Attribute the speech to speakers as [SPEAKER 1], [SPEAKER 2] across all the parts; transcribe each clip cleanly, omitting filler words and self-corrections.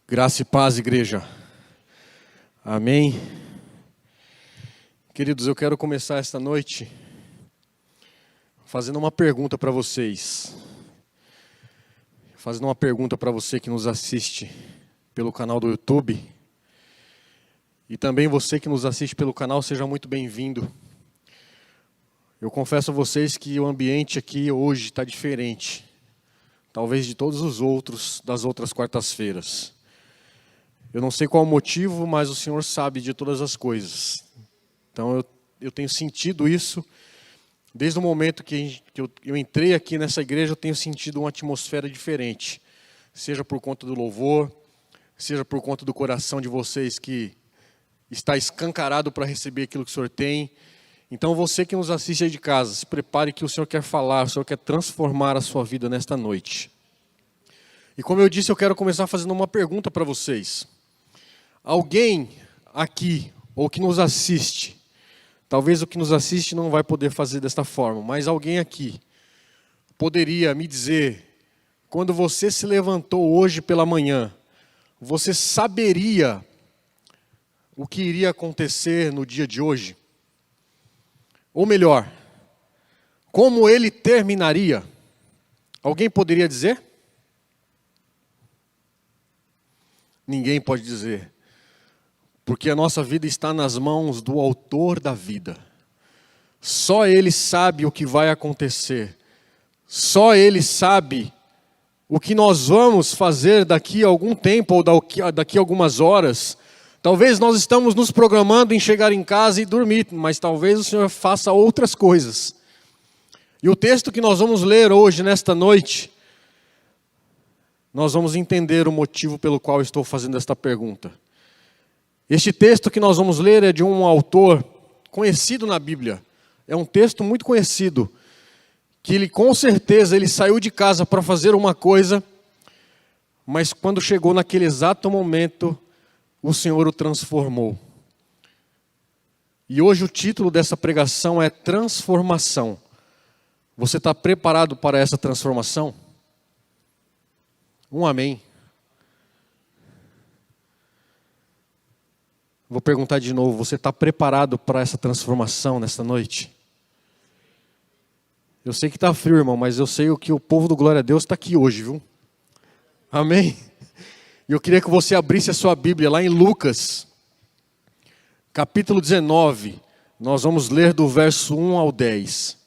[SPEAKER 1] Graça e paz, igreja. Amém. Queridos, eu quero começar esta noite fazendo uma pergunta para vocês. Fazendo uma pergunta para você que nos assiste pelo canal do YouTube. E também você que nos assiste pelo canal, seja muito bem-vindo. Eu confesso a vocês que o ambiente aqui hoje está diferente. Talvez de todos os outros, das outras quartas-feiras. Eu não sei qual o motivo, mas o Senhor sabe de todas as coisas. Então eu tenho sentido isso. Desde o momento que eu entrei aqui nessa igreja, eu tenho sentido uma atmosfera diferente. Seja por conta do louvor, seja por conta do coração de vocês que está escancarado para receber aquilo que o Senhor tem. Então você que nos assiste aí de casa, se prepare que o Senhor quer falar, o Senhor quer transformar a sua vida nesta noite. E como eu disse, eu quero começar fazendo uma pergunta para vocês. Alguém aqui, ou que nos assiste, talvez o que nos assiste não vai poder fazer desta forma, mas alguém aqui poderia me dizer, quando você se levantou hoje pela manhã, você saberia o que iria acontecer no dia de hoje? Ou melhor, como ele terminaria? Alguém poderia dizer? Ninguém pode dizer. Porque a nossa vida está nas mãos do autor da vida. Só Ele sabe o que vai acontecer. Só Ele sabe o que nós vamos fazer daqui a algum tempo ou daqui a algumas horas. Talvez nós estamos nos programando em chegar em casa e dormir, mas talvez o Senhor faça outras coisas. E o texto que nós vamos ler hoje, nesta noite, nós vamos entender o motivo pelo qual estou fazendo esta pergunta. Este texto que nós vamos ler é de um autor conhecido na Bíblia. É um texto muito conhecido, que ele com certeza ele saiu de casa para fazer uma coisa, mas quando chegou naquele exato momento, o Senhor o transformou. E hoje o título dessa pregação é Transformação. Você está preparado para essa transformação? Um amém. Vou perguntar de novo, você está preparado para essa transformação nesta noite? Eu sei que está frio, irmão, mas eu sei que o povo do Glória a Deus está aqui hoje, viu? Amém? E eu queria que você abrisse a sua Bíblia lá em Lucas, capítulo 19. Nós vamos ler do verso 1 ao 10.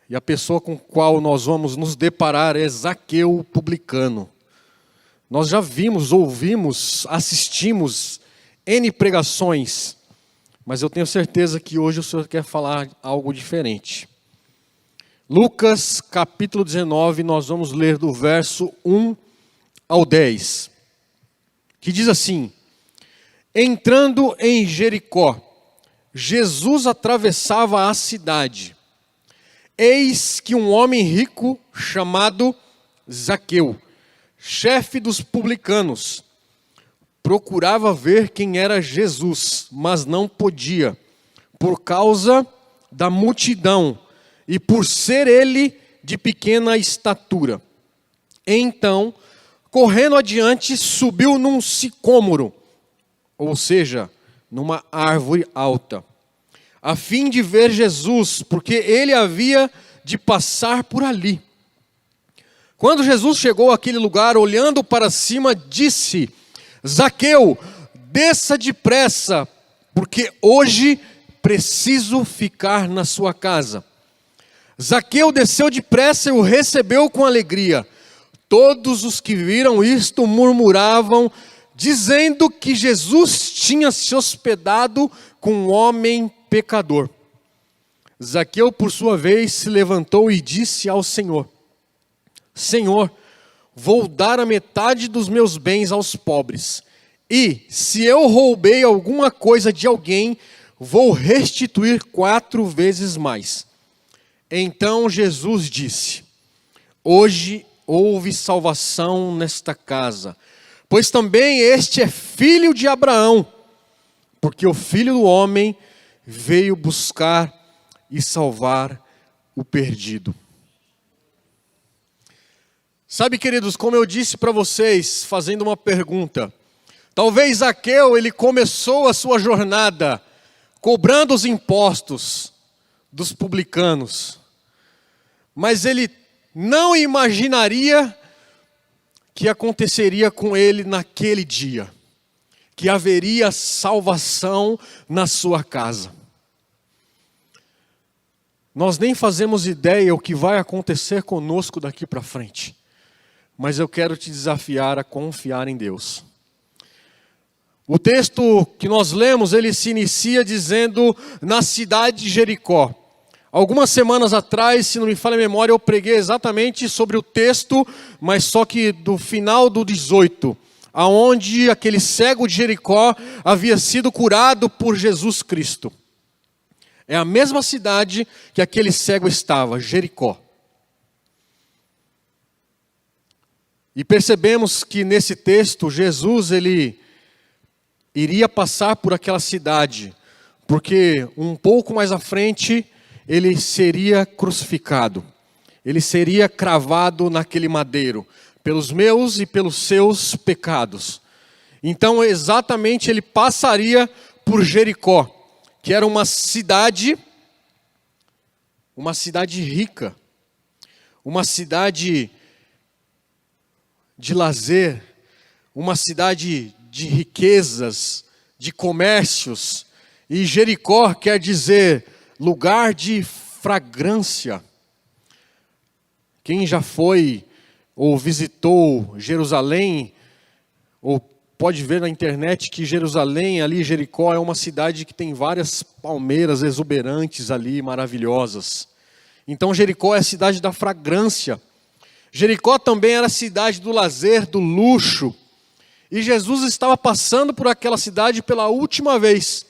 [SPEAKER 1] E a pessoa com a qual nós vamos nos deparar é Zaqueu, o publicano. Nós já vimos, ouvimos, assistimos N pregações, mas eu tenho certeza que hoje o Senhor quer falar algo diferente. Lucas capítulo 19, nós vamos ler do verso 1 ao 10, que diz assim: Entrando em Jericó, Jesus atravessava a cidade. Eis que um homem rico chamado Zaqueu, chefe dos publicanos, procurava ver quem era Jesus, mas não podia, por causa da multidão e por ser ele de pequena estatura. Então, correndo adiante, subiu num sicômoro, ou seja, numa árvore alta, a fim de ver Jesus, porque ele havia de passar por ali. Quando Jesus chegou àquele lugar, olhando para cima, disse: Zaqueu, desça depressa, porque hoje preciso ficar na sua casa. Zaqueu desceu depressa e o recebeu com alegria. Todos os que viram isto murmuravam, dizendo que Jesus tinha se hospedado com um homem pecador. Zaqueu, por sua vez, se levantou e disse ao Senhor: Senhor, vou dar a metade dos meus bens aos pobres. E, se eu roubei alguma coisa de alguém, vou restituir 4 vezes mais. Então Jesus disse: Hoje houve salvação nesta casa, pois também este é filho de Abraão, porque o Filho do Homem veio buscar e salvar o perdido. Sabe, queridos, como eu disse para vocês, fazendo uma pergunta, talvez Zaqueu, ele começou a sua jornada cobrando os impostos dos publicanos, mas ele não imaginaria que aconteceria com ele naquele dia, que haveria salvação na sua casa. Nós nem fazemos ideia o que vai acontecer conosco daqui para frente, mas eu quero te desafiar a confiar em Deus. O texto que nós lemos, ele se inicia dizendo, na cidade de Jericó. Algumas semanas atrás, se não me falha a memória, eu preguei exatamente sobre o texto, mas só que do final do 18, aonde aquele cego de Jericó havia sido curado por Jesus Cristo. É a mesma cidade que aquele cego estava, Jericó. E percebemos que nesse texto, Jesus, ele iria passar por aquela cidade, porque um pouco mais à frente, ele seria crucificado. Ele seria cravado naquele madeiro, pelos meus e pelos seus pecados. Então, exatamente, ele passaria por Jericó, que era uma cidade rica, uma cidade de lazer, uma cidade de riquezas, de comércios. E Jericó quer dizer lugar de fragrância. Quem já foi ou visitou Jerusalém, ou pode ver na internet que Jerusalém, ali Jericó, é uma cidade que tem várias palmeiras exuberantes ali, maravilhosas. Então Jericó é a cidade da fragrância. Jericó também era a cidade do lazer, do luxo. E Jesus estava passando por aquela cidade pela última vez.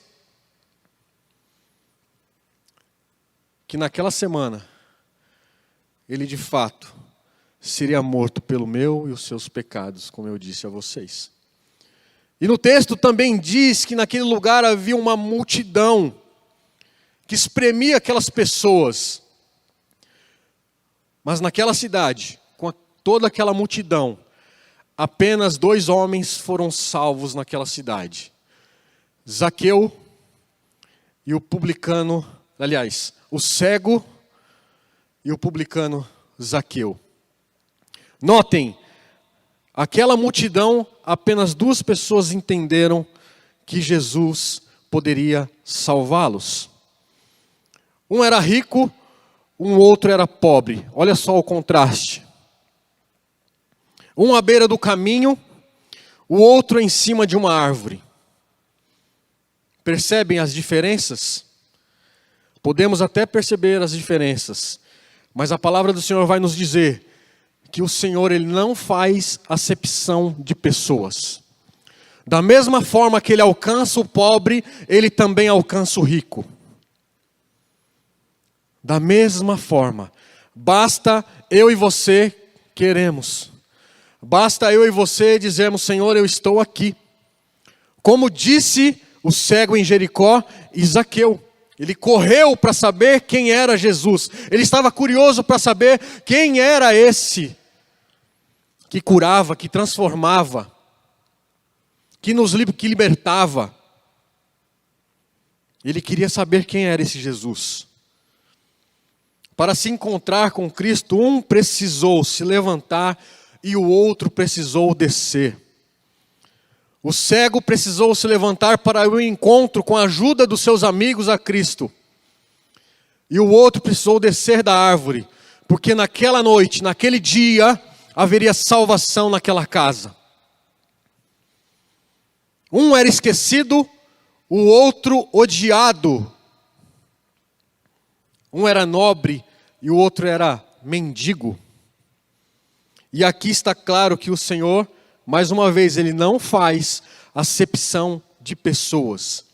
[SPEAKER 1] Que naquela semana, ele de fato seria morto pelo meu e os seus pecados, como eu disse a vocês. E no texto também diz que naquele lugar havia uma multidão que espremia aquelas pessoas. Mas naquela cidade, com toda aquela multidão, apenas 2 homens foram salvos naquela cidade. Zaqueu e o publicano, aliás, o cego e o publicano Zaqueu. Notem, aquela multidão, apenas 2 pessoas entenderam que Jesus poderia salvá-los. Um era rico, um outro era pobre. Olha só o contraste. Um à beira do caminho, o outro em cima de uma árvore. Percebem as diferenças? Podemos até perceber as diferenças, mas a palavra do Senhor vai nos dizer que o Senhor, ele não faz acepção de pessoas. Da mesma forma que ele alcança o pobre, ele também alcança o rico. Da mesma forma, basta eu e você queremos. Basta eu e você dizermos, Senhor, eu estou aqui. Como disse o cego em Jericó e Zaqueu. Ele correu para saber quem era Jesus. Ele estava curioso para saber quem era esse que curava, que transformava, que libertava. Ele queria saber quem era esse Jesus. Para se encontrar com Cristo, um precisou se levantar e o outro precisou descer. O cego precisou se levantar para o encontro com a ajuda dos seus amigos a Cristo. E o outro precisou descer da árvore, porque naquela noite, naquele dia, haveria salvação naquela casa. Um era esquecido, o outro odiado. Um era nobre e o outro era mendigo. E aqui está claro que o Senhor, mais uma vez, ele não faz acepção de pessoas.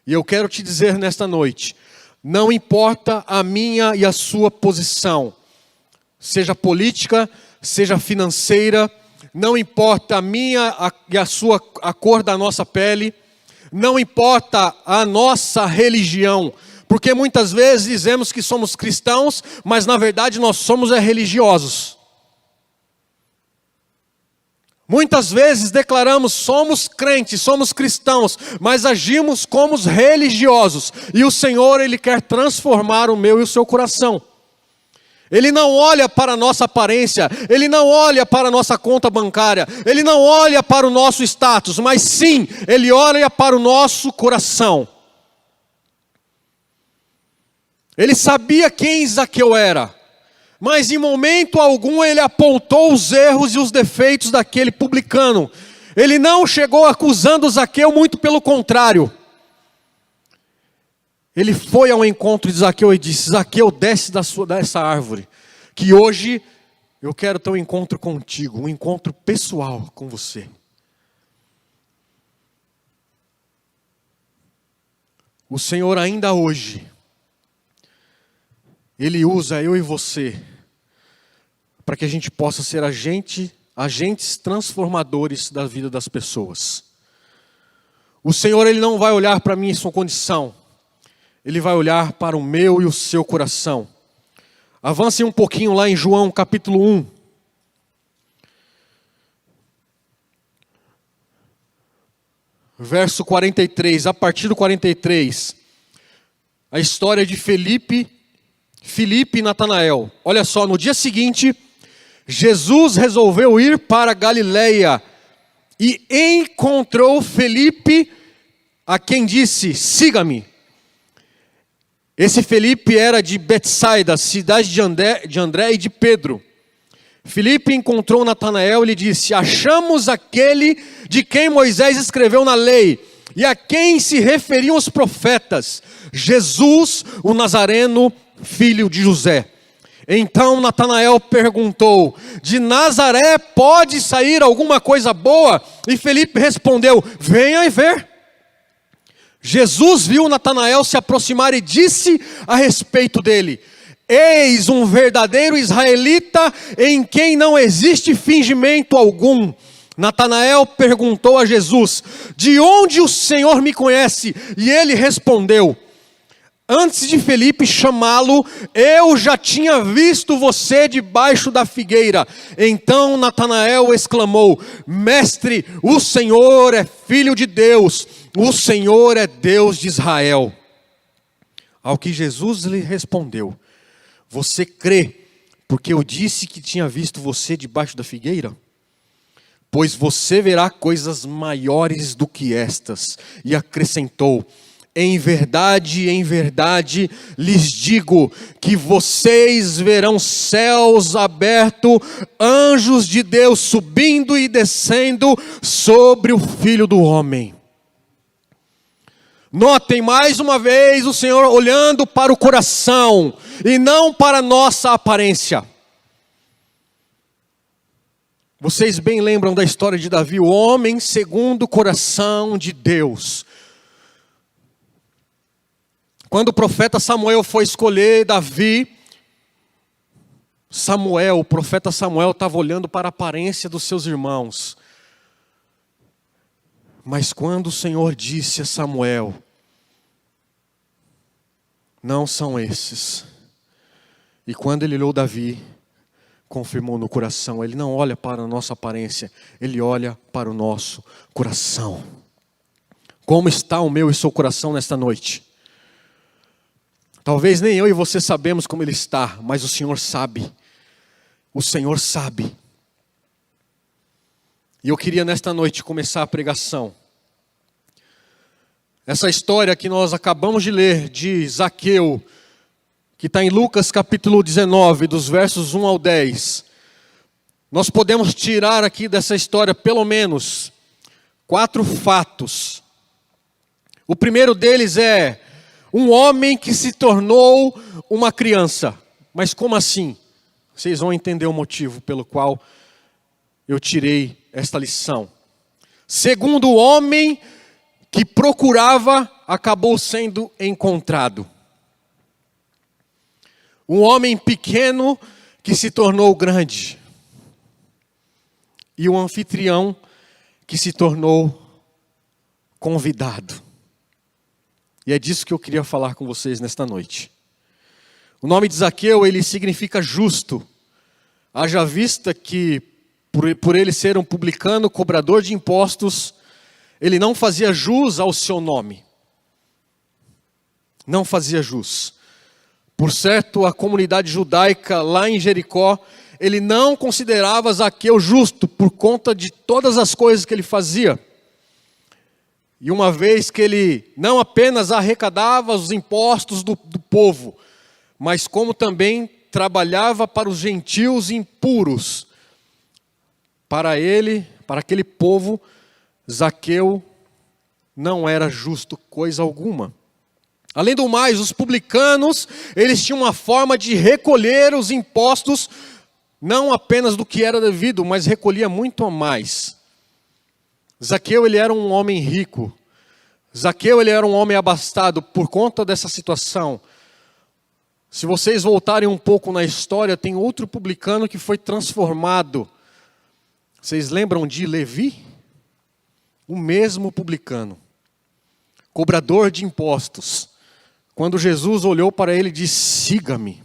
[SPEAKER 1] E eu quero te dizer nesta noite, não importa a minha e a sua posição, seja política, seja financeira, não importa a minha e a cor da nossa pele, não importa a nossa religião, porque muitas vezes dizemos que somos cristãos, mas na verdade nós somos religiosos. Muitas vezes declaramos, somos crentes, somos cristãos, mas agimos como os religiosos. E o Senhor, Ele quer transformar o meu e o seu coração. Ele não olha para a nossa aparência, Ele não olha para a nossa conta bancária, Ele não olha para o nosso status, mas sim, Ele olha para o nosso coração. Ele sabia quem Zaqueu era, mas em momento algum ele apontou os erros e os defeitos daquele publicano. Ele não chegou acusando Zaqueu, muito pelo contrário. Ele foi ao encontro de Zaqueu e disse: Zaqueu, desce dessa árvore, que hoje eu quero ter um encontro contigo, um encontro pessoal com você. O Senhor ainda hoje, Ele usa eu e você, para que a gente possa ser agentes transformadores da vida das pessoas. O Senhor, Ele não vai olhar para mim em sua condição, Ele vai olhar para o meu e o seu coração. Avance um pouquinho lá em João capítulo 1. Verso 43, a partir do 43. A história de Felipe e Natanael. Olha só, no dia seguinte, Jesus resolveu ir para Galileia e encontrou Felipe, a quem disse: siga-me. Esse Felipe era de Betsaida, cidade de André e de Pedro. Felipe encontrou Natanael e lhe disse: achamos aquele de quem Moisés escreveu na lei e a quem se referiam os profetas, Jesus, o Nazareno, filho de José. Então Natanael perguntou: de Nazaré pode sair alguma coisa boa? E Felipe respondeu: venha e ver. Jesus viu Natanael se aproximar e disse a respeito dele: eis um verdadeiro israelita em quem não existe fingimento algum. Natanael perguntou a Jesus: de onde o Senhor me conhece? E ele respondeu: antes de Felipe chamá-lo, eu já tinha visto você debaixo da figueira. Então Natanael exclamou: mestre, o Senhor é filho de Deus, o Senhor é Deus de Israel. Ao que Jesus lhe respondeu: você crê, porque eu disse que tinha visto você debaixo da figueira? Pois você verá coisas maiores do que estas. E acrescentou: em verdade, lhes digo que vocês verão céus abertos, anjos de Deus subindo e descendo sobre o Filho do Homem. Notem mais uma vez o Senhor olhando para o coração e não para a nossa aparência. Vocês bem lembram da história de Davi, o homem segundo o coração de Deus. Quando o profeta Samuel foi escolher Davi, o profeta Samuel estava olhando para a aparência dos seus irmãos. Mas quando o Senhor disse a Samuel: não são esses. E quando ele olhou Davi, confirmou no coração. Ele não olha para a nossa aparência, ele olha para o nosso coração. Como está o meu e seu coração nesta noite? Talvez nem eu e você sabemos como ele está, mas o Senhor sabe. O Senhor sabe. E eu queria nesta noite começar a pregação. Essa história que nós acabamos de ler, de Zaqueu, que está em Lucas capítulo 19, dos versos 1 ao 10. Nós podemos tirar aqui dessa história pelo menos 4 fatos. O primeiro deles é um homem que se tornou uma criança. Mas como assim? Vocês vão entender o motivo pelo qual eu tirei esta lição. Segundo, o homem que procurava acabou sendo encontrado. Um homem pequeno que se tornou grande. E um anfitrião que se tornou convidado. E é disso que eu queria falar com vocês nesta noite. O nome de Zaqueu, ele significa justo. Haja vista que por ele ser um publicano, cobrador de impostos, ele não fazia jus ao seu nome. Não fazia jus. Por certo, a comunidade judaica lá em Jericó, ele não considerava Zaqueu justo por conta de todas as coisas que ele fazia. E uma vez que ele não apenas arrecadava os impostos do povo, mas como também trabalhava para os gentios impuros. Para ele, para aquele povo, Zaqueu não era justo coisa alguma. Além do mais, os publicanos, eles tinham uma forma de recolher os impostos, não apenas do que era devido, mas recolhia muito a mais. Zaqueu, ele era um homem rico. Zaqueu, ele era um homem abastado por conta dessa situação. Se vocês voltarem um pouco na história, tem outro publicano que foi transformado. Vocês lembram de Levi? O mesmo publicano, cobrador de impostos. Quando Jesus olhou para ele e disse, siga-me.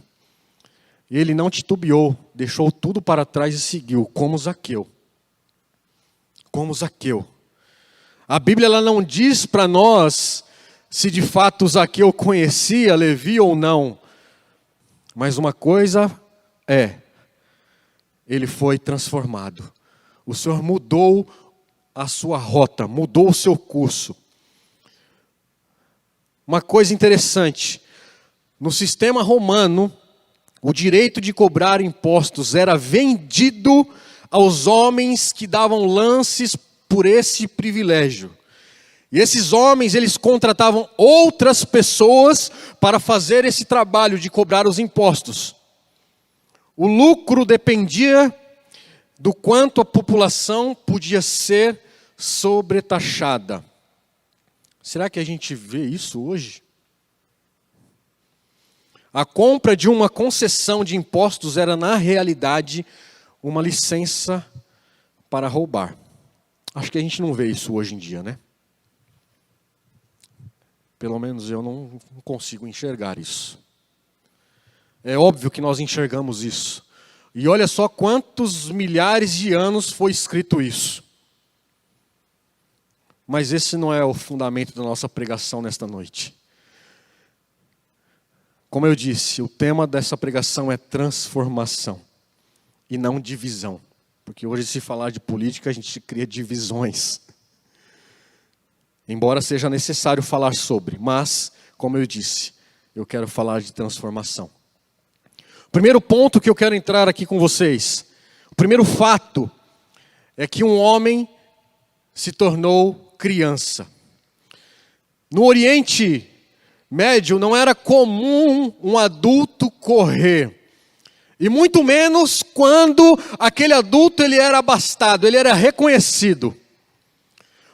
[SPEAKER 1] Ele não titubeou, deixou tudo para trás e seguiu, como Zaqueu. Como Zaqueu. A Bíblia ela não diz para nós se de fato Zaqueu conhecia Levi ou não. Mas uma coisa ele foi transformado. O Senhor mudou a sua rota, mudou o seu curso. Uma coisa interessante, no sistema romano, o direito de cobrar impostos era vendido aos homens que davam lances por esse privilégio. E esses homens, eles contratavam outras pessoas para fazer esse trabalho de cobrar os impostos. O lucro dependia do quanto a população podia ser sobretaxada. Será que a gente vê isso hoje? A compra de uma concessão de impostos era, na realidade, uma licença para roubar. Acho que a gente não vê isso hoje em dia, né? Pelo menos eu não consigo enxergar isso. É óbvio que nós enxergamos isso. E olha só quantos milhares de anos foi escrito isso. Mas esse não é o fundamento da nossa pregação nesta noite. Como eu disse, o tema dessa pregação é transformação e não divisão. Porque hoje, se falar de política, a gente cria divisões. Embora seja necessário falar sobre, mas, como eu disse, eu quero falar de transformação. O primeiro ponto que eu quero entrar aqui com vocês, o primeiro fato, é que um homem se tornou criança. No Oriente Médio não era comum um adulto correr. E muito menos quando aquele adulto ele era abastado, ele era reconhecido.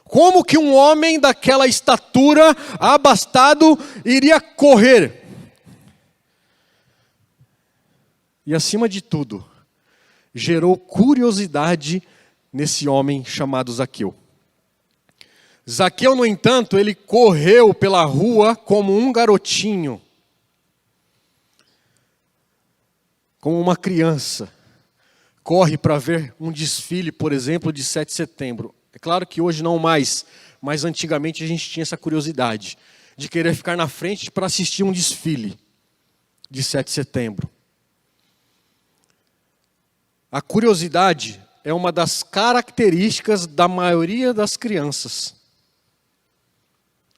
[SPEAKER 1] Como que um homem daquela estatura, abastado, iria correr? E acima de tudo, gerou curiosidade nesse homem chamado Zaqueu. Zaqueu, no entanto, ele correu pela rua como um garotinho, como uma criança. Corre para ver um desfile, por exemplo, de 7 de setembro. É claro que hoje não mais, mas antigamente a gente tinha essa curiosidade de querer ficar na frente para assistir um desfile de 7 de setembro. A curiosidade é uma das características da maioria das crianças.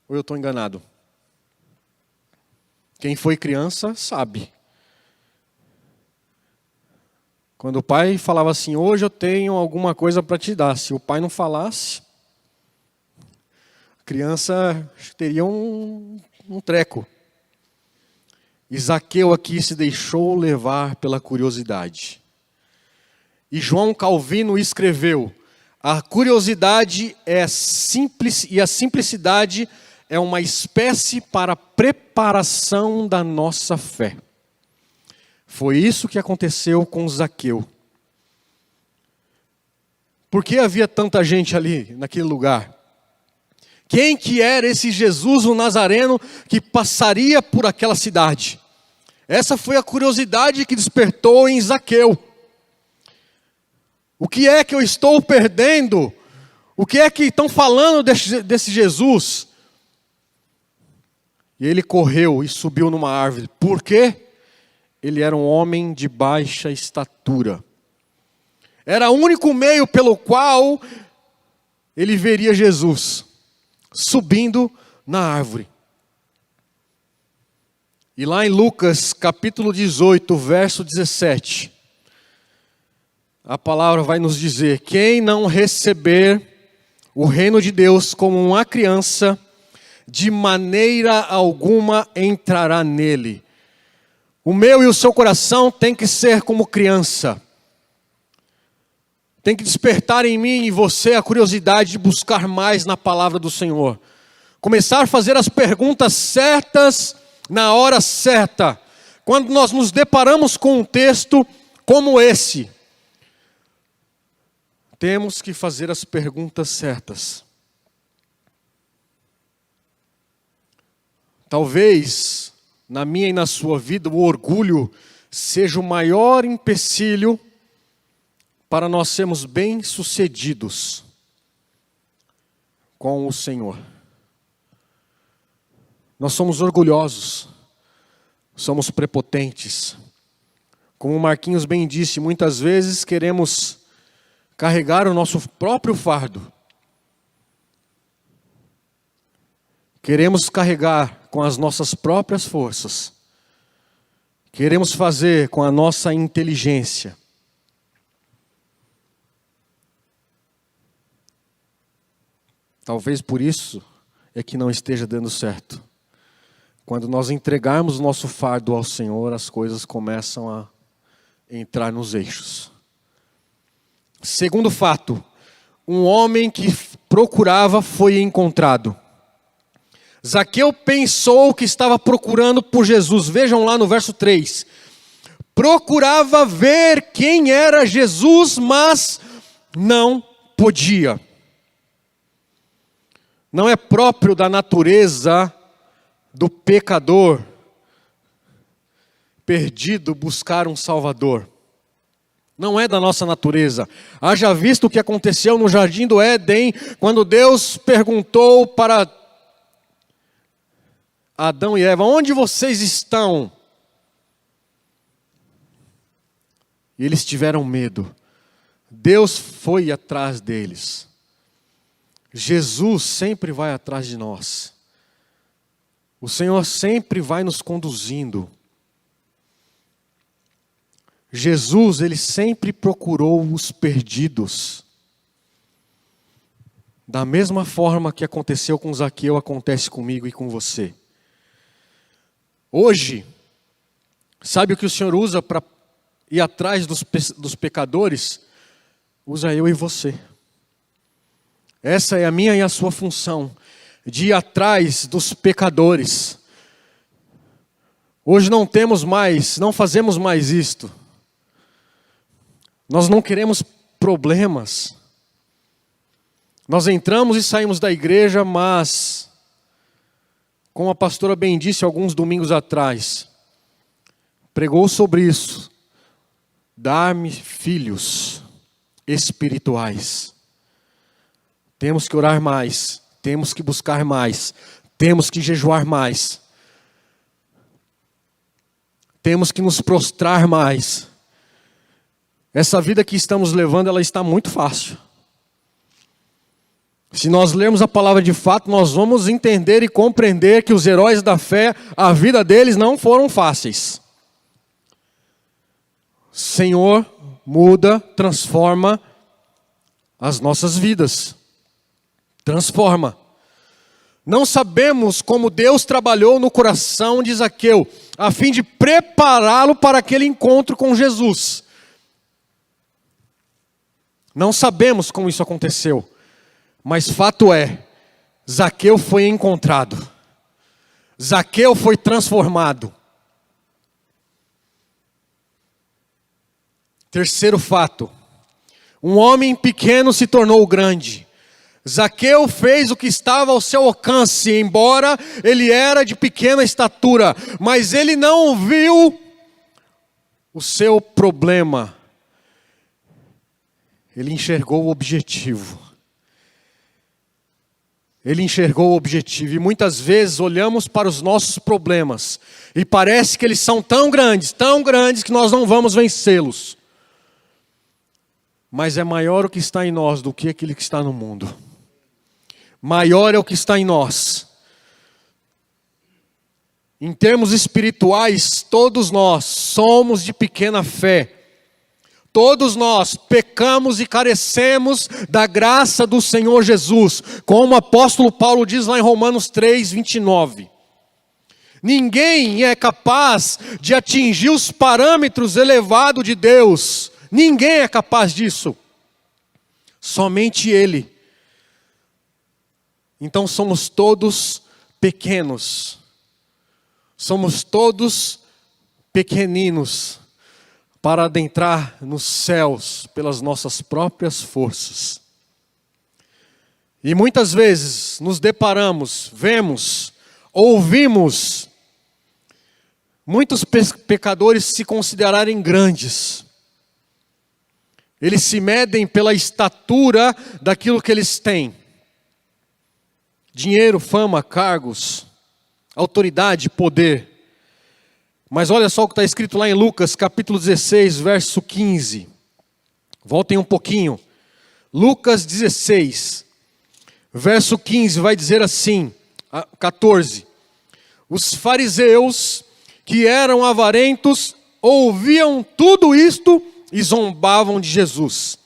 [SPEAKER 1] Ou eu estou enganado? Quem foi criança sabe. Quando o pai falava assim, hoje eu tenho alguma coisa para te dar. Se o pai não falasse, a criança teria um treco. E Zaqueu aqui se deixou levar pela curiosidade. E João Calvino escreveu, a curiosidade é simples e a simplicidade é uma espécie para a preparação da nossa fé. Foi isso que aconteceu com Zaqueu. Por que havia tanta gente ali, naquele lugar? Quem que era esse Jesus, o Nazareno, que passaria por aquela cidade? Essa foi a curiosidade que despertou em Zaqueu. O que é que eu estou perdendo? O que é que estão falando desse Jesus? E ele correu e subiu numa árvore. Por quê? Ele era um homem de baixa estatura. Era o único meio pelo qual ele veria Jesus, subindo na árvore. E lá em Lucas, capítulo 18, verso 17, a palavra vai nos dizer: quem não receber o reino de Deus como uma criança, de maneira alguma entrará nele. O meu e o seu coração tem que ser como criança. Tem que despertar em mim e em você a curiosidade de buscar mais na palavra do Senhor. Começar a fazer as perguntas certas na hora certa. Quando nós nos deparamos com um texto como esse, temos que fazer as perguntas certas. Talvez, na minha e na sua vida, o orgulho seja o maior empecilho para nós sermos bem-sucedidos com o Senhor. Nós somos orgulhosos, somos prepotentes. Como o Marquinhos bem disse, muitas vezes queremos carregar o nosso próprio fardo. Queremos carregar com as nossas próprias forças. Queremos fazer com a nossa inteligência. Talvez por isso é que não esteja dando certo. Quando nós entregarmos o nosso fardo ao Senhor, as coisas começam a entrar nos eixos. Segundo fato, um homem que procurava foi encontrado. Zaqueu pensou que estava procurando por Jesus. Vejam lá no verso 3. Procurava ver quem era Jesus, mas não podia. Não é próprio da natureza do pecador perdido buscar um Salvador. Não é da nossa natureza. Haja visto o que aconteceu no jardim do Éden, quando Deus perguntou para Adão e Eva: onde vocês estão? E eles tiveram medo. Deus foi atrás deles. Jesus sempre vai atrás de nós. O Senhor sempre vai nos conduzindo. Jesus, Ele sempre procurou os perdidos. Da mesma forma que aconteceu com Zaqueu, acontece comigo e com você. Hoje, sabe o que o Senhor usa para ir atrás dos pecadores? Usa eu e você. Essa é a minha e a sua função, de ir atrás dos pecadores. Hoje não fazemos mais isto. Nós não queremos problemas. Nós entramos e saímos da igreja, mas, como a pastora bem disse alguns domingos atrás, pregou sobre isso: dar-me filhos espirituais. Temos que orar mais, temos que buscar mais, temos que jejuar mais, temos que nos prostrar mais. Essa vida que estamos levando, ela está muito fácil. Se nós lermos a palavra de fato, nós vamos entender e compreender que os heróis da fé, a vida deles não foram fáceis. Senhor muda, transforma as nossas vidas. Transforma. Não sabemos como Deus trabalhou no coração de Zaqueu, a fim de prepará-lo para aquele encontro com Jesus. Não sabemos como isso aconteceu, mas fato é, Zaqueu foi encontrado. Zaqueu foi transformado. Terceiro fato, um homem pequeno se tornou grande. Zaqueu fez o que estava ao seu alcance, embora ele era de pequena estatura, mas ele não viu o seu problema. Ele enxergou o objetivo. Ele enxergou o objetivo. E muitas vezes olhamos para os nossos problemas e parece que eles são tão grandes que nós não vamos vencê-los. Mas é maior o que está em nós do que aquele que está no mundo. Maior é o que está em nós. Em termos espirituais, todos nós somos de pequena fé. Todos nós pecamos e carecemos da graça do Senhor Jesus, como o apóstolo Paulo diz lá em Romanos 3:29. Ninguém é capaz de atingir os parâmetros elevados de Deus. Ninguém é capaz disso. Somente Ele. Então somos todos pequenos. Somos todos pequeninos para adentrar nos céus pelas nossas próprias forças. E muitas vezes nos deparamos, vemos, ouvimos muitos pecadores se considerarem grandes. Eles se medem pela estatura daquilo que eles têm. Dinheiro, fama, cargos, autoridade, poder. Mas olha só o que está escrito lá em Lucas, capítulo 16, verso 15. Voltem um pouquinho. Lucas 16, verso 15, vai dizer assim, 14. Os fariseus, que eram avarentos, ouviam tudo isto e zombavam de Jesus.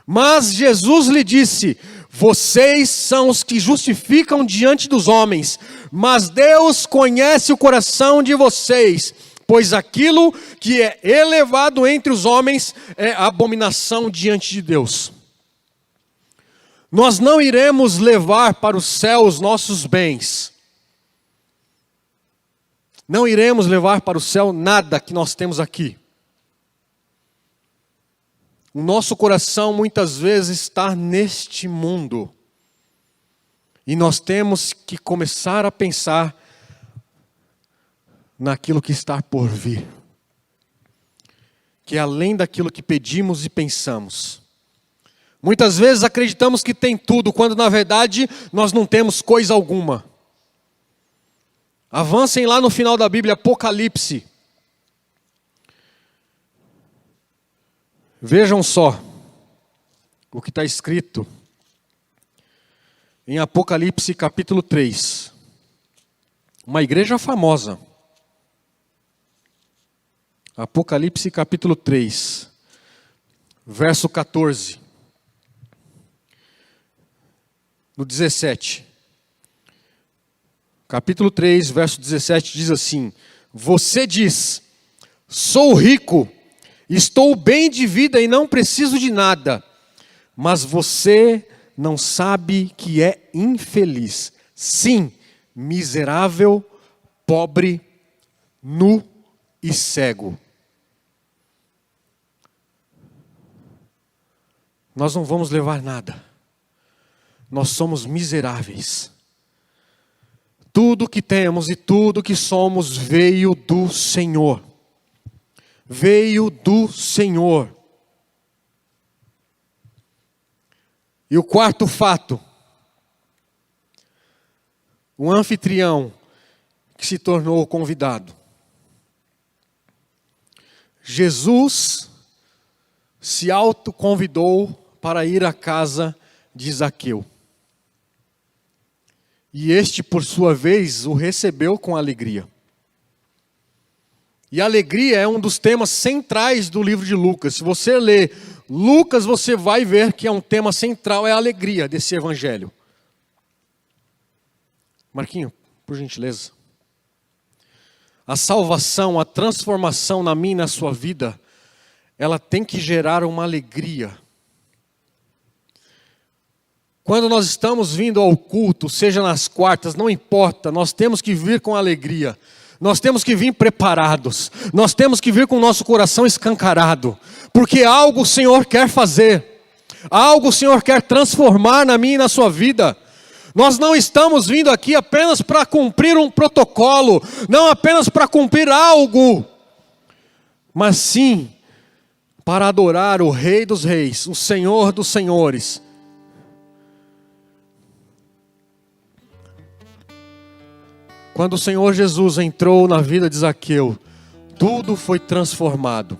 [SPEAKER 1] Mas Jesus lhe disse: vocês são os que justificam diante dos homens, mas Deus conhece o coração de vocês, pois aquilo que é elevado entre os homens é abominação diante de Deus. Nós não iremos levar para o céu os nossos bens. Não iremos levar para o céu nada que nós temos aqui. O nosso coração muitas vezes está neste mundo. E nós temos que começar a pensar naquilo que está por vir. Que é além daquilo que pedimos e pensamos. Muitas vezes acreditamos que tem tudo, quando na verdade nós não temos coisa alguma. Avancem lá no final da Bíblia, Apocalipse. Vejam só o que está escrito em Apocalipse capítulo 3. Uma igreja famosa. Apocalipse capítulo 3, verso 14. No 17. Capítulo 3, verso 17 diz assim: você diz, sou rico, estou bem de vida e não preciso de nada. Mas você não sabe que é infeliz. Sim, miserável, pobre, nu e cego. Nós não vamos levar nada. Nós somos miseráveis. Tudo que temos e tudo que somos veio do Senhor. Veio do Senhor. E o quarto fato. Um anfitrião que se tornou convidado. Jesus se autoconvidou para ir à casa de Zaqueu. E este, por sua vez, o recebeu com alegria. E alegria é um dos temas centrais do livro de Lucas. Se você ler Lucas, você vai ver que é um tema central, é a alegria desse evangelho. Marquinho, por gentileza. A salvação, a transformação na minha e na sua vida, ela tem que gerar uma alegria. Quando nós estamos vindo ao culto, seja nas quartas, não importa, nós temos que vir com alegria. Nós temos que vir preparados. Nós temos que vir com o nosso coração escancarado. Porque algo o Senhor quer fazer. Algo o Senhor quer transformar na minha e na sua vida. Nós não estamos vindo aqui apenas para cumprir um protocolo. Não apenas para cumprir algo. Mas sim, para adorar o Rei dos Reis, o Senhor dos Senhores. Quando o Senhor Jesus entrou na vida de Zaqueu, tudo foi transformado.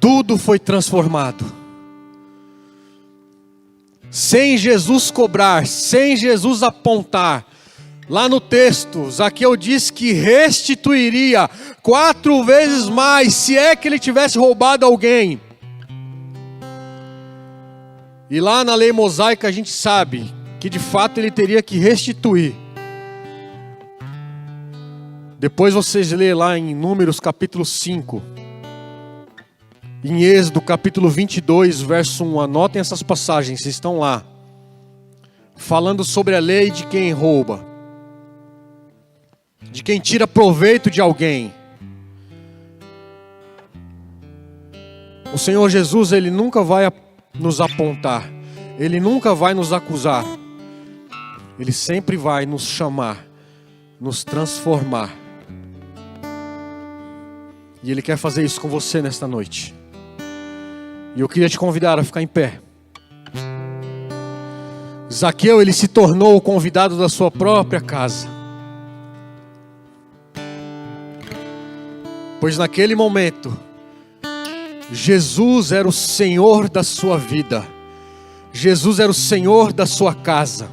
[SPEAKER 1] Tudo foi transformado. Sem Jesus cobrar, sem Jesus apontar. Lá no texto, Zaqueu diz que restituiria 4 vezes mais, se é que ele tivesse roubado alguém. E lá na lei mosaica a gente sabe que de fato ele teria que restituir. Depois vocês lêem lá em Números capítulo 5. Em Êxodo capítulo 22, verso 1. Anotem essas passagens, estão lá. Falando sobre a lei de quem rouba. De quem tira proveito de alguém. O Senhor Jesus, Ele nunca vai nos apontar. Ele nunca vai nos acusar. Ele sempre vai nos chamar. Nos transformar. E Ele quer fazer isso com você nesta noite. E eu queria te convidar a ficar em pé. Zaqueu, ele se tornou o convidado da sua própria casa. Pois naquele momento, Jesus era o Senhor da sua vida. Jesus era o Senhor da sua casa.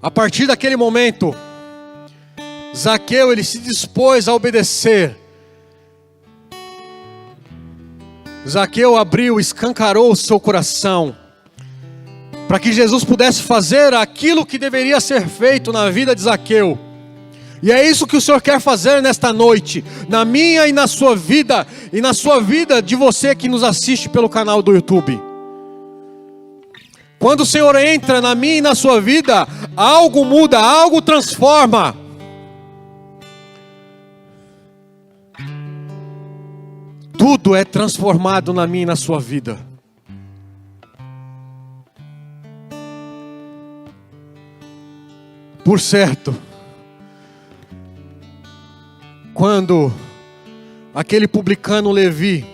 [SPEAKER 1] A partir daquele momento, Zaqueu, ele se dispôs a obedecer. Zaqueu abriu, escancarou o seu coração, para que Jesus pudesse fazer aquilo que deveria ser feito na vida de Zaqueu. E é isso que o Senhor quer fazer nesta noite, na minha e na sua vida, e na sua vida de você que nos assiste pelo canal do YouTube. Quando o Senhor entra na minha e na sua vida, algo muda, algo transforma. Tudo é transformado na minha e na sua vida. Por certo, quando aquele publicano Levi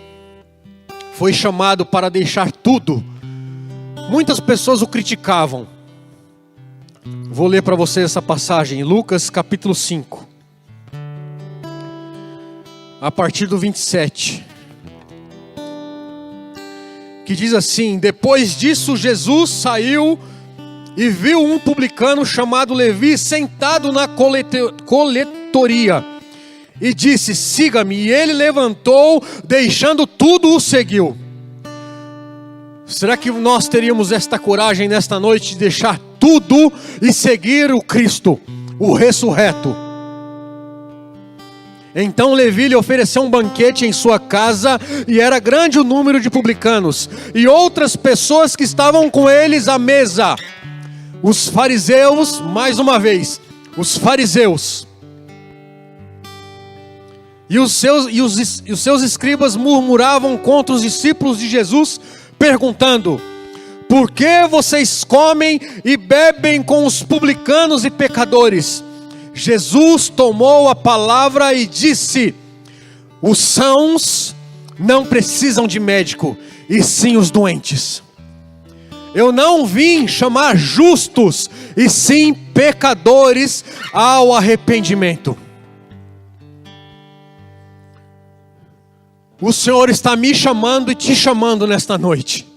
[SPEAKER 1] foi chamado para deixar tudo, muitas pessoas o criticavam. Vou ler para você essa passagem, Lucas capítulo 5, a partir do 27. Que diz assim: depois disso Jesus saiu e viu um publicano chamado Levi sentado na coletoria e disse: siga-me. E ele levantou, deixando tudo, o seguiu. Será que nós teríamos esta coragem nesta noite de deixar tudo e seguir o Cristo, o ressurreto? Então Levi lhe ofereceu um banquete em sua casa, e era grande o número de publicanos e outras pessoas que estavam com eles à mesa. Os fariseus, mais uma vez, os fariseus e os seus escribas murmuravam contra os discípulos de Jesus, perguntando: por que vocês comem e bebem com os publicanos e pecadores? Jesus tomou a palavra e disse: os sãos não precisam de médico, e sim os doentes. Eu não vim chamar justos, e sim pecadores ao arrependimento. O Senhor está me chamando e te chamando nesta noite.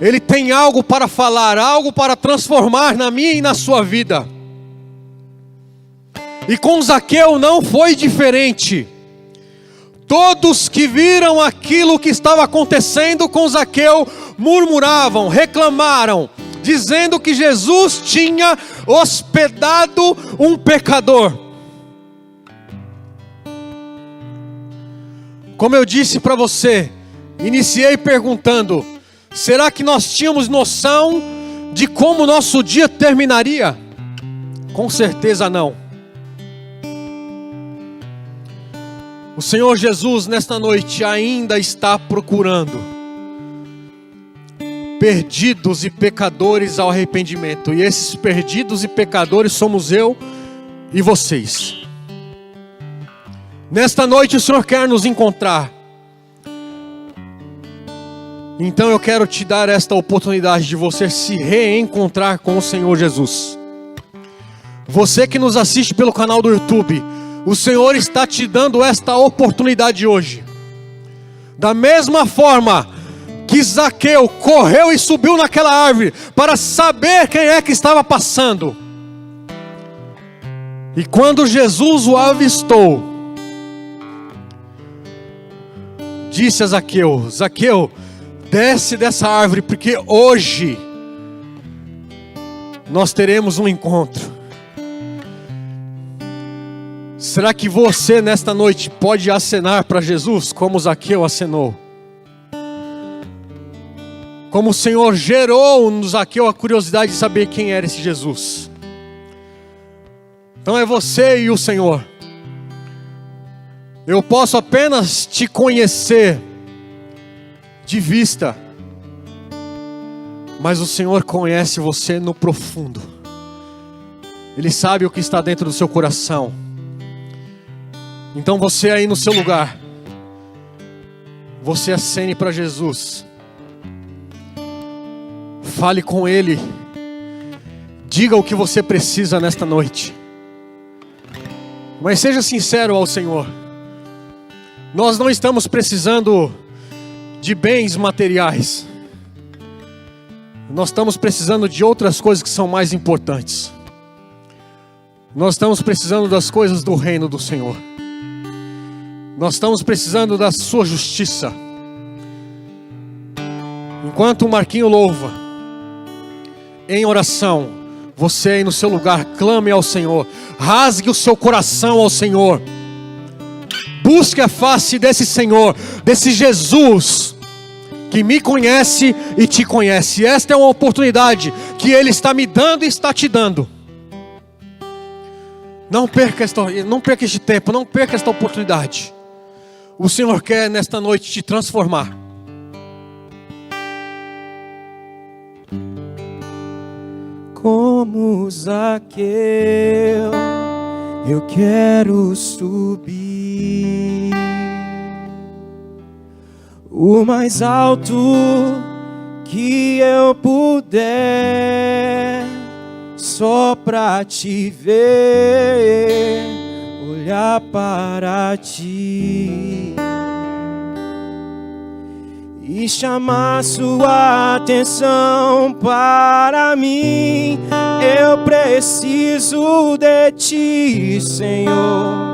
[SPEAKER 1] Ele tem algo para falar, algo para transformar na minha e na sua vida. E com Zaqueu não foi diferente. Todos que viram aquilo que estava acontecendo com Zaqueu murmuravam, reclamaram, dizendo que Jesus tinha hospedado um pecador. Como eu disse para você, iniciei perguntando: será que nós tínhamos noção de como nosso dia terminaria? Com certeza não. O Senhor Jesus nesta noite ainda está procurando perdidos e pecadores ao arrependimento. E esses perdidos e pecadores somos eu e vocês. Nesta noite o Senhor quer nos encontrar. Então eu quero te dar esta oportunidade de você se reencontrar com o Senhor Jesus. Você que nos assiste pelo canal do YouTube, o Senhor está te dando esta oportunidade hoje. Da mesma forma que Zaqueu correu e subiu naquela árvore para saber quem é que estava passando. E quando Jesus o avistou, disse a Zaqueu: Zaqueu, desce dessa árvore, porque hoje nós teremos um encontro. Será que você nesta noite pode acenar para Jesus como Zaqueu acenou? Como o Senhor gerou no Zaqueu a curiosidade de saber quem era esse Jesus. Então é você e o Senhor. Eu posso apenas te conhecer de vista, mas o Senhor conhece você no profundo. Ele sabe o que está dentro do seu coração. Então você aí no seu lugar, você acene para Jesus. Fale com Ele. Diga o que você precisa nesta noite. Mas seja sincero ao Senhor. Nós não estamos precisando de bens materiais. Nós estamos precisando de outras coisas que são mais importantes. Nós estamos precisando das coisas do reino do Senhor. Nós estamos precisando da sua justiça. Enquanto o Marquinho louva, em oração, você aí no seu lugar, clame ao Senhor. Rasgue o seu coração ao Senhor. Busque a face desse Senhor, desse Jesus, que me conhece e te conhece. Esta é uma oportunidade que Ele está me dando e está te dando. Não perca este tempo, não perca esta oportunidade. O Senhor quer nesta noite te transformar.
[SPEAKER 2] Como Zaqueu, eu quero subir o mais alto que eu puder, só pra te ver, olhar para ti e chamar sua atenção para mim. Eu preciso de ti, Senhor.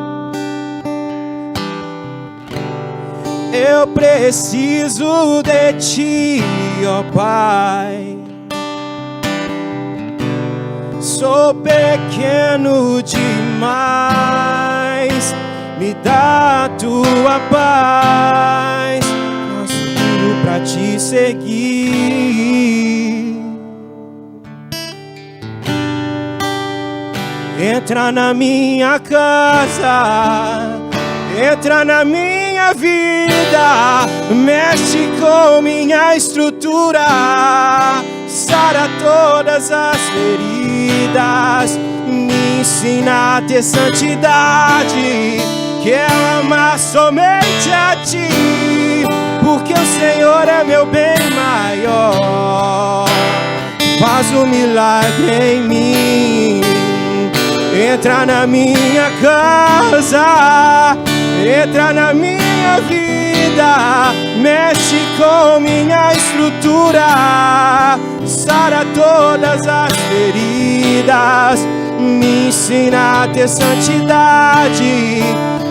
[SPEAKER 2] Eu preciso de ti, ó Pai. Sou pequeno demais, me dá a tua paz, faço tudo pra te seguir. Entra na minha casa, entra na minha vida, mexe com minha estrutura, sara todas as feridas, me ensina a ter santidade, quero amar somente a ti, porque o Senhor é meu bem maior. Faz um milagre em mim. Entra na minha casa, entra na minha vida, mexe com minha estrutura, sara todas as feridas, me ensina a ter santidade,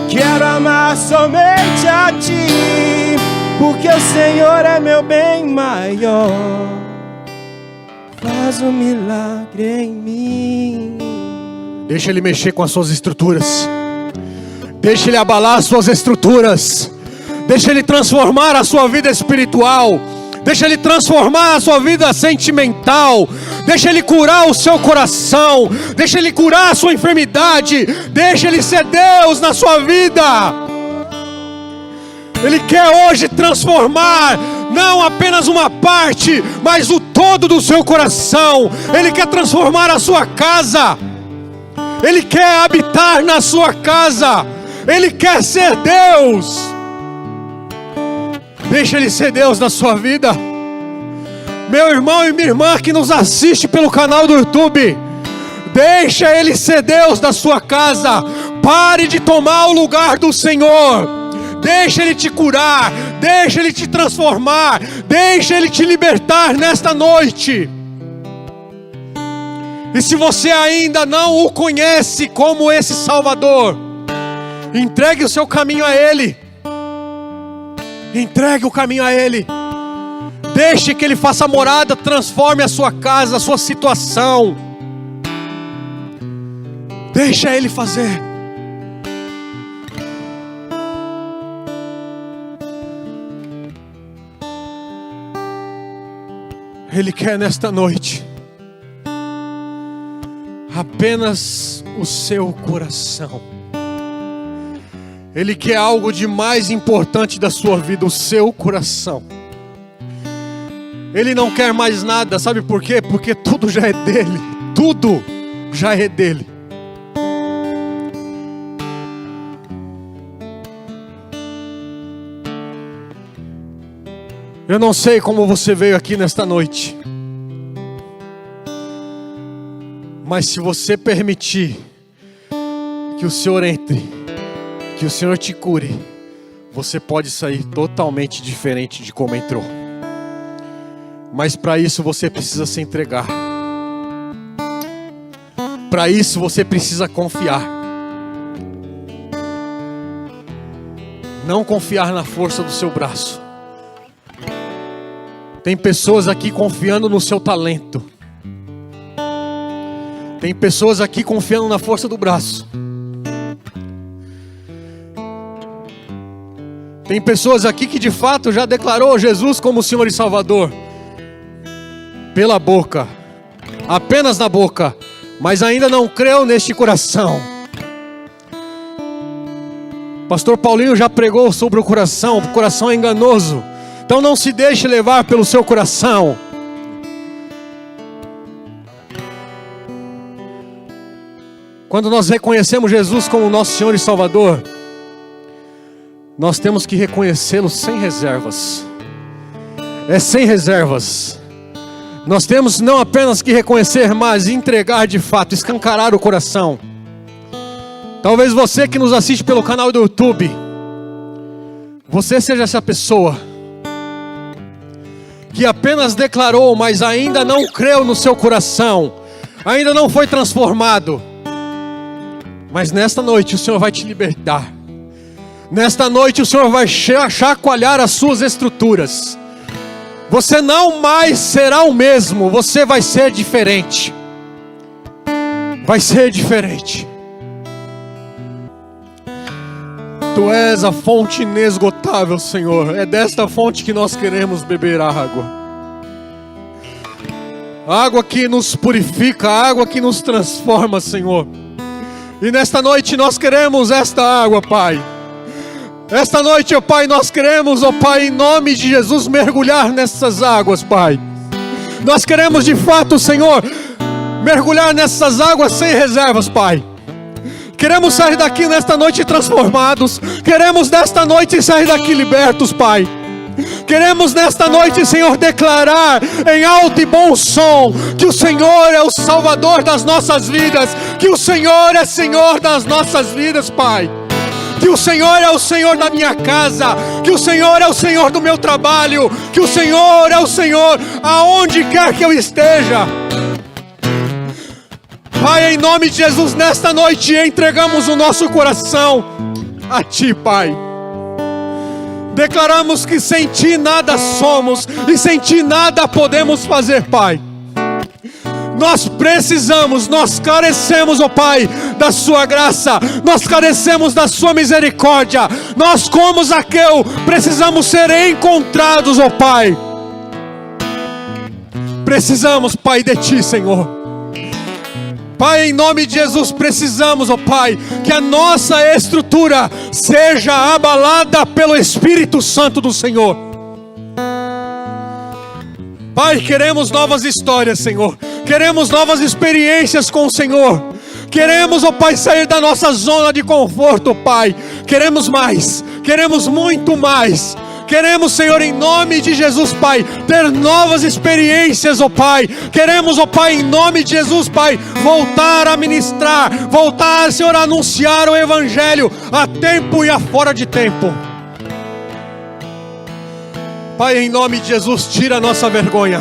[SPEAKER 2] quero amar somente a ti, porque o Senhor é meu bem maior. Faz um milagre em mim.
[SPEAKER 1] Deixa Ele mexer com as suas estruturas. Deixa Ele abalar as suas estruturas. Deixa Ele transformar a sua vida espiritual. Deixa Ele transformar a sua vida sentimental. Deixa Ele curar o seu coração. Deixa Ele curar a sua enfermidade. Deixa Ele ser Deus na sua vida. Ele quer hoje transformar não apenas uma parte, mas o todo do seu coração. Ele quer transformar a sua casa. Ele quer habitar na sua casa. Ele quer ser Deus. Deixa Ele ser Deus na sua vida. Meu irmão e minha irmã que nos assiste pelo canal do YouTube, deixa Ele ser Deus da sua casa. Pare de tomar o lugar do Senhor. Deixa Ele te curar, deixa Ele te transformar, deixa Ele te libertar nesta noite. E se você ainda não o conhece como esse Salvador, entregue o seu caminho a Ele. Entregue o caminho a Ele. Deixe que Ele faça morada, transforme a sua casa, a sua situação. Deixa Ele fazer. Ele quer nesta noite apenas o seu coração. Ele quer algo de mais importante da sua vida, o seu coração. Ele não quer mais nada, sabe por quê? Porque tudo já é dele. Tudo já é dele. Eu não sei como você veio aqui nesta noite, mas se você permitir que o Senhor entre, que o Senhor te cure, você pode sair totalmente diferente de como entrou. Mas para isso você precisa se entregar. Para isso você precisa confiar. Não confiar na força do seu braço. Tem pessoas aqui confiando no seu talento. Tem pessoas aqui confiando na força do braço. Tem pessoas aqui que de fato já declarou Jesus como Senhor e Salvador. Pela boca. Apenas na boca. Mas ainda não creu neste coração. Pastor Paulinho já pregou sobre o coração é enganoso. Então não se deixe levar pelo seu coração. Quando nós reconhecemos Jesus como nosso Senhor e Salvador, nós temos que reconhecê-lo sem reservas. É sem reservas. Nós temos não apenas que reconhecer, mas entregar de fato, escancarar o coração. Talvez você que nos assiste pelo canal do YouTube, você seja essa pessoa que apenas declarou, mas ainda não creu no seu coração, ainda não foi transformado. Mas nesta noite o Senhor vai te libertar. Nesta noite o Senhor vai chacoalhar as suas estruturas. Você não mais será o mesmo, você vai ser diferente. Vai ser diferente. Tu és a fonte inesgotável, Senhor. É desta fonte que nós queremos beber água. Água que nos purifica, água que nos transforma, Senhor. E nesta noite nós queremos esta água, Pai. Esta noite, ó Pai, nós queremos, ó Pai, em nome de Jesus, mergulhar nessas águas, Pai. Nós queremos de fato, Senhor, mergulhar nessas águas sem reservas, Pai. Queremos sair daqui nesta noite transformados. Queremos nesta noite sair daqui libertos, Pai. Queremos nesta noite, Senhor, declarar em alto e bom som que o Senhor é o Salvador das nossas vidas, que o Senhor é Senhor das nossas vidas, Pai. Que o Senhor é o Senhor da minha casa, que o Senhor é o Senhor do meu trabalho, que o Senhor é o Senhor aonde quer que eu esteja. Pai, em nome de Jesus, nesta noite entregamos o nosso coração a Ti, Pai. Declaramos que sem Ti nada somos e sem Ti nada podemos fazer, Pai. Nós precisamos, nós carecemos, ó Pai, da Sua graça. Nós carecemos da Sua misericórdia. Nós, como Zaqueu, precisamos ser encontrados, ó Pai. Precisamos, Pai, de Ti, Senhor. Pai, em nome de Jesus, precisamos, ó Pai, que a nossa estrutura seja abalada pelo Espírito Santo do Senhor. Pai, queremos novas histórias, Senhor. Queremos novas experiências com o Senhor. Queremos, ó Pai, sair da nossa zona de conforto, Pai. Queremos mais, queremos muito mais. Queremos, Senhor, em nome de Jesus, Pai, ter novas experiências, ó Pai. Queremos, ó Pai, em nome de Jesus, Pai, voltar a ministrar, voltar, Senhor, a anunciar o Evangelho a tempo e a fora de tempo. Pai, em nome de Jesus, tira a nossa vergonha.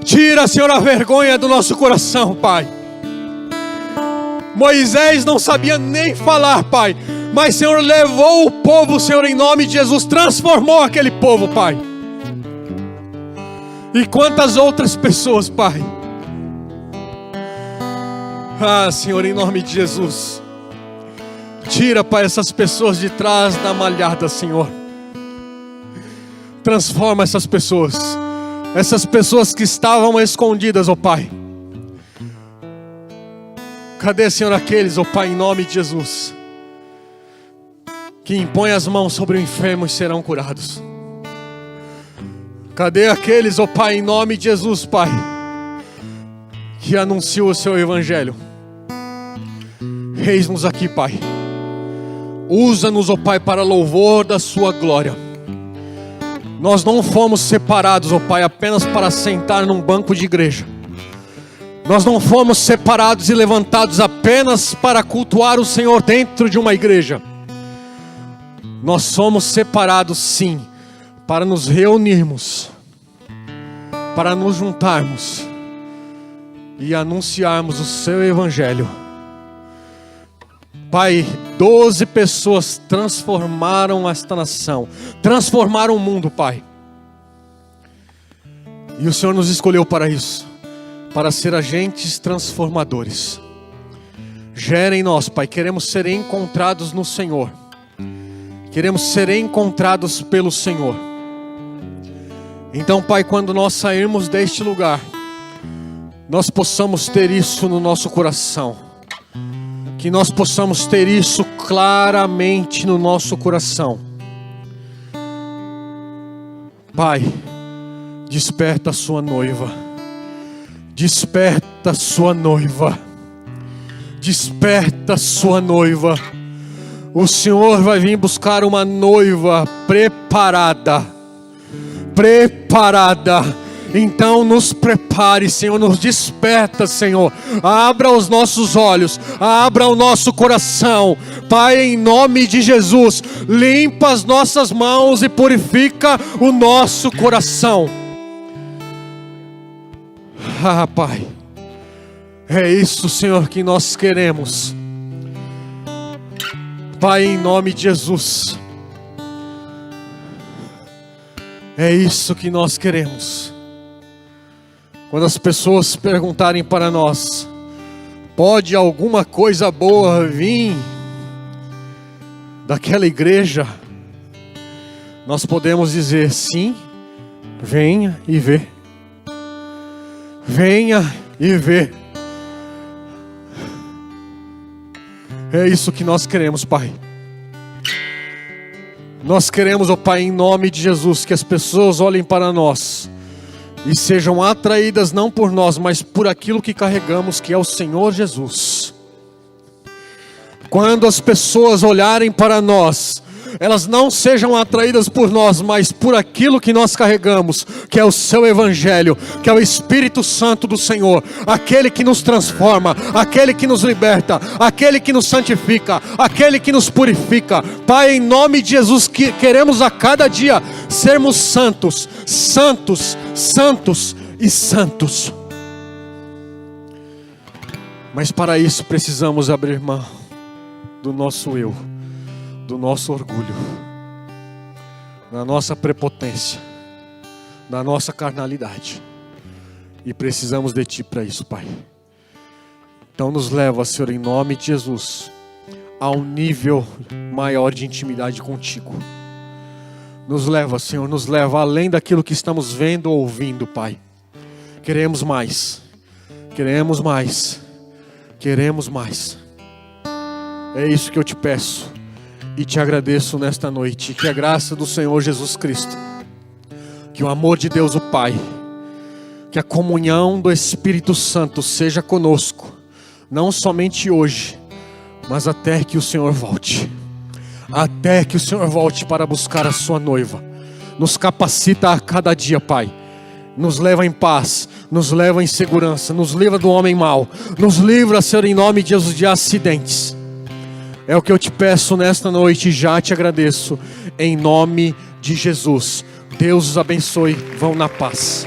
[SPEAKER 1] Tira, Senhor, a vergonha do nosso coração, Pai. Moisés não sabia nem falar, Pai, mas, Senhor, levou o povo, Senhor, em nome de Jesus, transformou aquele povo, Pai. E quantas outras pessoas, Pai. Ah, Senhor, em nome de Jesus, tira, Pai, essas pessoas de trás da malhada, Senhor. Transforma essas pessoas que estavam escondidas, ó Pai. Cadê, Senhor, aqueles, ó Pai, em nome de Jesus, que impõem as mãos sobre o enfermo e serão curados? Cadê aqueles, ó Pai, em nome de Jesus, Pai, que anunciam o Seu Evangelho? Eis-nos aqui, Pai. Usa-nos, ó Pai, para louvor da Sua glória. Nós não fomos separados, ó Pai, apenas para sentar num banco de igreja. Nós não fomos separados e levantados apenas para cultuar o Senhor dentro de uma igreja. Nós somos separados, sim, para nos reunirmos, para nos juntarmos e anunciarmos o Seu Evangelho. Pai, 12 pessoas transformaram esta nação, transformaram o mundo, Pai. E o Senhor nos escolheu para isso, para ser agentes transformadores. Gera em nós, Pai, queremos ser encontrados no Senhor. Queremos ser encontrados pelo Senhor. Então, Pai, quando nós sairmos deste lugar, nós possamos ter isso no nosso coração. Que nós possamos ter isso claramente no nosso coração. Pai, desperta a sua noiva. Desperta a sua noiva. Desperta a sua noiva. O Senhor vai vir buscar uma noiva preparada. Preparada. Então nos prepare, Senhor, nos desperta, Senhor. Abra os nossos olhos, abra o nosso coração. Pai, em nome de Jesus, limpa as nossas mãos e purifica o nosso coração. Ah, Pai, é isso, Senhor, que nós queremos. Pai, em nome de Jesus, é isso que nós queremos. Quando as pessoas perguntarem para nós: pode alguma coisa boa vir daquela igreja? Nós podemos dizer: sim, venha e vê. Venha e vê. É isso que nós queremos, Pai. Nós queremos, ó Pai, em nome de Jesus, que as pessoas olhem para nós e sejam atraídas não por nós, mas por aquilo que carregamos, que é o Senhor Jesus. Quando as pessoas olharem para nós, elas não sejam atraídas por nós, mas por aquilo que nós carregamos, que é o Seu Evangelho, que é o Espírito Santo do Senhor, aquele que nos transforma, aquele que nos liberta, aquele que nos santifica, aquele que nos purifica. Pai, em nome de Jesus, que queremos a cada dia sermos santos, santos, santos e santos. Mas para isso precisamos abrir mão do nosso eu, do nosso orgulho, da nossa prepotência, da nossa carnalidade. E precisamos de Ti para isso, Pai. Então nos leva, Senhor, em nome de Jesus, a um nível maior de intimidade contigo. Nos leva, Senhor, nos leva além daquilo que estamos vendo ou ouvindo, Pai. Queremos mais, queremos mais, queremos mais. É isso que eu te peço e te agradeço nesta noite. Que a graça do Senhor Jesus Cristo, que o amor de Deus o Pai, que a comunhão do Espírito Santo seja conosco, não somente hoje, mas até que o Senhor volte. até que o Senhor volte para buscar a sua noiva. Nos capacita a cada dia, Pai. Nos leva em paz, nos leva em segurança, nos livra do homem mau, nos livra, Senhor, em nome de Jesus, de acidentes. É o que eu te peço nesta noite e já te agradeço, em nome de Jesus. Deus os abençoe, vão na paz.